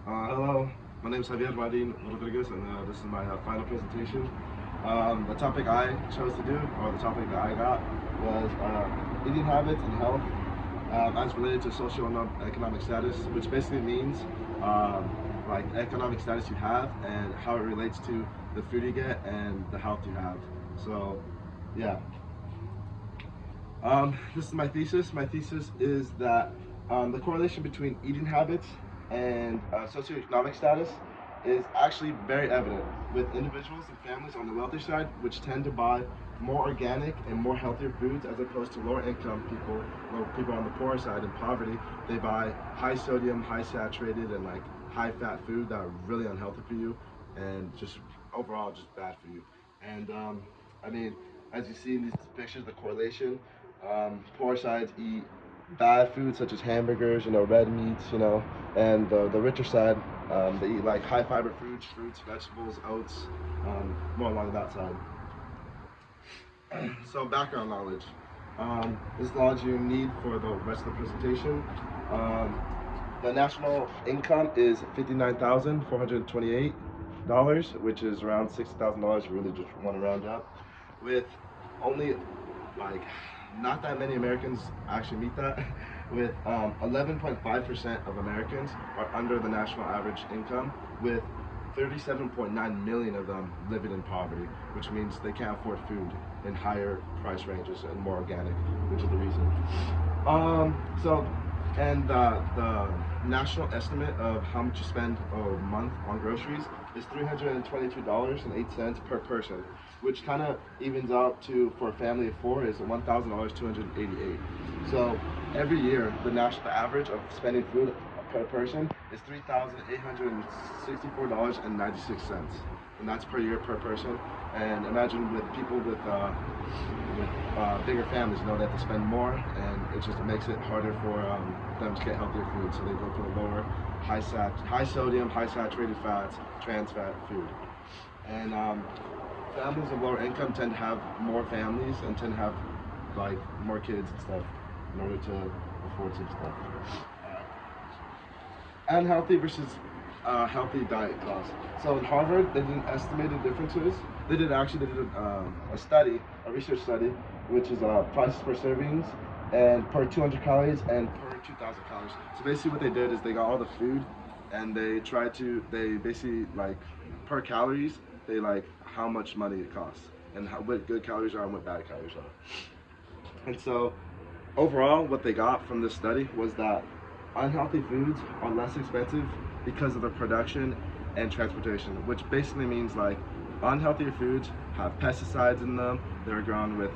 Hello, my name is Marin-Rodriguez, and this is my final presentation. The topic I chose to do, or the topic that I got, was eating habits and health as related to social and economic status, which basically means like economic status you have and how it relates to the food you get and the health you have. So, yeah. This is my thesis. My thesis is that the correlation between eating habits and socioeconomic status is actually very evident with individuals and families on the wealthy side, which tend to buy more organic and more healthier foods as opposed to lower income people, or people on the poorer side in poverty. They buy high sodium, high saturated, and like high fat food that are really unhealthy for you and just overall just bad for you. And I mean, as you see in these pictures, the correlation. Poor sides eat bad food such as hamburgers, red meats, and the richer side, they eat like high fiber foods, fruits, vegetables, oats, more along that side. So background knowledge. This knowledge you need for the rest of the presentation. Um, the national income is $59,428, which is around $60,000. You really just want to round up, with only like not that many Americans actually meet that. With 11.5% of Americans are under the national average income, with 37.9 million of them living in poverty, which means they can't afford food in higher price ranges and more organic, which is the reason. So, and the national estimate of how much you spend a month on groceries is $322.08 per person, which kind of evens out to, for a family of four, is $1,288. So every year, the average of spending food per person is $3,864.96, and that's per year per person. And imagine with people with bigger families, they have to spend more, and it just makes it harder for them to get healthier food. So they go for the lower, high sodium, high saturated fats, trans fat food. And families of lower income tend to have more families and tend to have like more kids and stuff in order to afford some stuff. Unhealthy versus healthy diet costs. So in Harvard, they did an estimated differences. They did a study, a research study, which is prices per servings and per 200 calories and per 2,000 calories. So basically, what they did is they got all the food, and they basically like per calories, they like how much money it costs and what good calories are and what bad calories are. And so overall, what they got from this study was that unhealthy foods are less expensive because of the production and transportation, which basically means like unhealthier foods have pesticides in them. They're grown with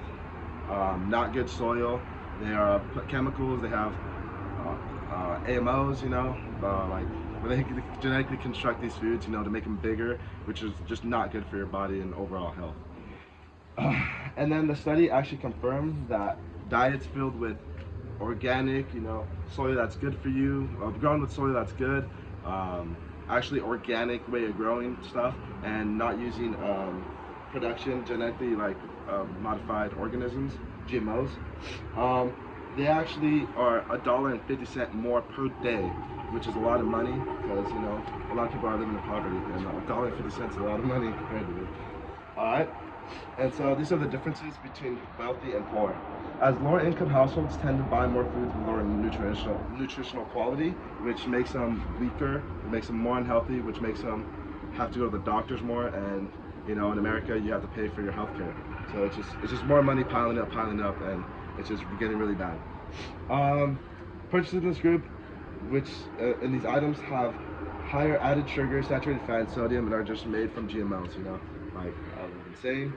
not good soil. They are put chemicals. They have AMOs, like where they genetically construct these foods, to make them bigger, which is just not good for your body and overall health. And then the study actually confirmed that diets filled with organic, soy that's good for you, grown with soy that's good, actually organic way of growing stuff, and not using production genetically modified organisms, GMOs. They actually are $1.50 more per day, which is a lot of money because a lot of people are living in poverty, and $1.50 is a lot of money compared to it. All right. And so these are the differences between wealthy and poor. As lower income households tend to buy more foods with lower nutritional quality, which makes them weaker, it makes them more unhealthy, which makes them have to go to the doctors more, and in America you have to pay for your health care. So it's just more money piling up, and it's just getting really bad. Purchases in this group, which in these items have higher added sugar, saturated fat, and sodium, and are just made from GMOs, like I've been saying.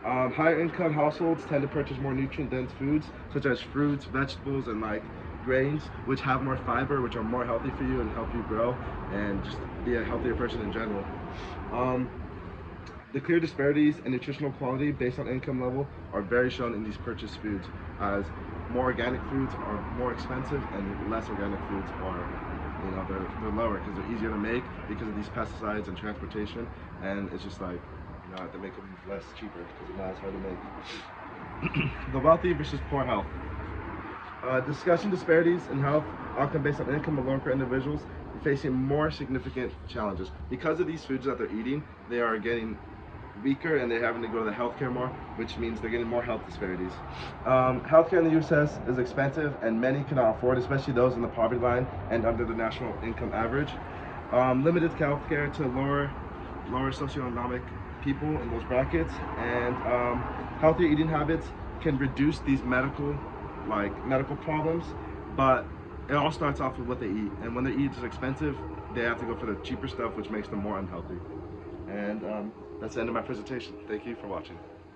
Higher income households tend to purchase more nutrient dense foods, such as fruits, vegetables, and like grains, which have more fiber, which are more healthy for you and help you grow and just be a healthier person in general. The clear disparities in nutritional quality based on income level are very shown in these purchased foods, as more organic foods are more expensive and less organic foods are, they're lower because they're easier to make because of these pesticides and transportation, and it's just like, they make them less cheaper because they're not as hard to make. The wealthy versus poor health. Discussing disparities in health outcome based on income of lower income individuals facing more significant challenges. Because of these foods that they're eating, they are getting weaker and they're having to go to the healthcare more, which means they're getting more health disparities. Healthcare in the U.S. is expensive and many cannot afford, especially those in the poverty line and under the national income average. Limited healthcare to lower socioeconomic people in those brackets, and healthier eating habits can reduce these medical problems, but it all starts off with what they eat, and when they eat is expensive, they have to go for the cheaper stuff, which makes them more unhealthy. And that's the end of my presentation. Thank you for watching.